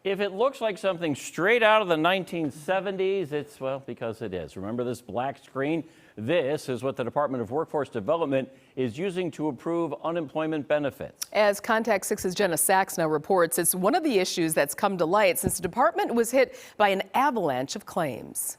If it looks like something straight out of the 1970s, it's, well, because it is. Remember this black screen? This is what the Department of Workforce Development is using to approve unemployment benefits. As Contact 6's Jenna Sachs now reports, it's one of the issues that's come to light since the department was hit by an avalanche of claims.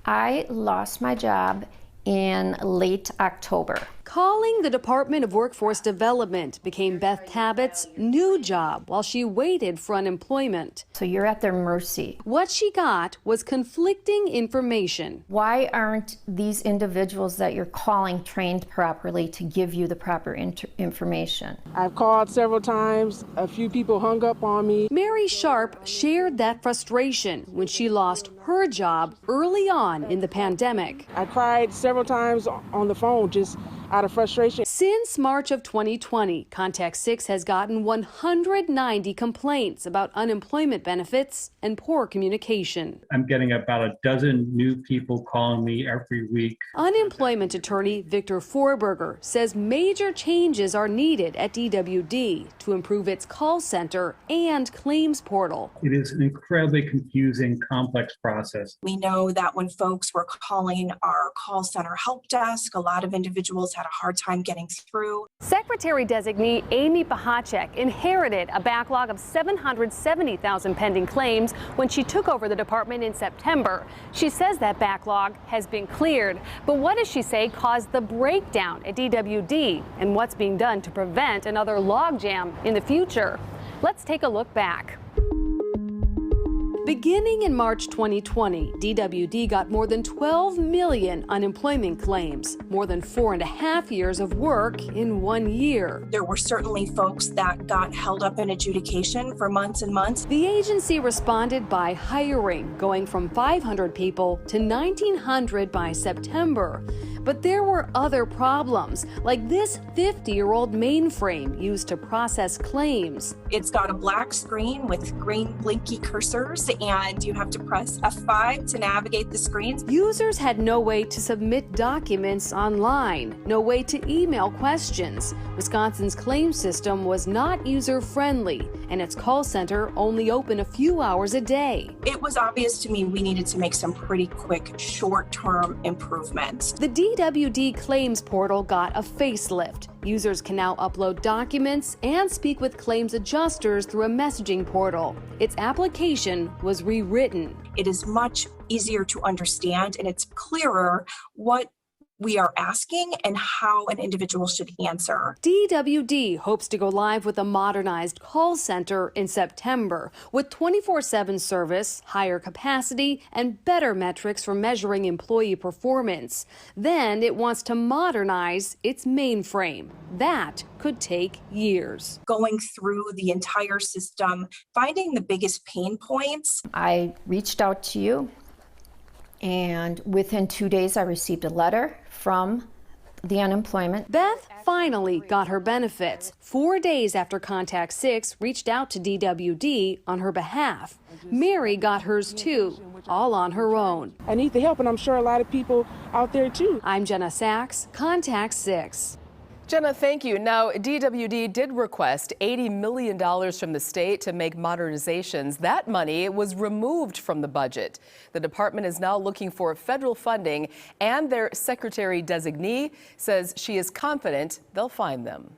I lost my job in late October. Calling the Department of Workforce Development became Beth Tabbitt's new job while she waited for unemployment. So you're at their mercy. What she got was conflicting information. Why aren't these individuals that you're calling trained properly to give you the proper information? I've called several times. A few people hung up on me. Mary Sharp shared that frustration when she lost her job early on in the pandemic. I cried several times on the phone just out of frustration. Since March of 2020, Contact 6 has gotten 190 complaints about unemployment benefits and poor communication. I'm getting about a dozen new people calling me every week. Unemployment attorney Victor Forberger says major changes are needed at DWD to improve its call center and claims portal. It is an incredibly confusing, complex process. We know that when folks were calling our call center help desk, a lot of individuals had a hard time getting through. Secretary-designee Amy Pahacek inherited a backlog of 770,000 pending claims when she took over the department in September. She says that backlog has been cleared. But what does she say caused the breakdown at DWD, and what's being done to prevent another logjam in the future? Let's take a look back. Beginning in March 2020, DWD got more than 12 million unemployment claims, more than 4.5 years of work in 1 year. There were certainly folks that got held up in adjudication for months and months. The agency responded by hiring, going from 500 people to 1,900 by September. But there were other problems, like this 50-year-old mainframe used to process claims. It's got a black screen with green blinky cursors, and you have to press F5 to navigate the screens. Users had no way to submit documents online, no way to email questions. Wisconsin's claim system was not user-friendly, and its call center only open a few hours a day. It was obvious to me we needed to make some pretty quick, short-term improvements. The DWD claims portal got a facelift. Users can now upload documents and speak with claims adjusters through a messaging portal. Its application was rewritten. It is much easier to understand, and it's clearer what we are asking and how an individual should answer. DWD hopes to go live with a modernized call center in September with 24/7 service, higher capacity, and better metrics for measuring employee performance. Then it wants to modernize its mainframe. That could take years. Going through the entire system, finding the biggest pain points. I reached out to you, and within 2 days I received a letter from the unemployment. Beth finally got her benefits 4 days after Contact 6 reached out to DWD on her behalf. Mary got hers too, all on her own. I need the help, and I'm sure a lot of people out there too. I'm Jenna Sachs, Contact 6. Jenna, thank you. Now, DWD did request $80 million from the state to make modernizations. That money was removed from the budget. The department is now looking for federal funding, and their secretary designee says she is confident they'll find them.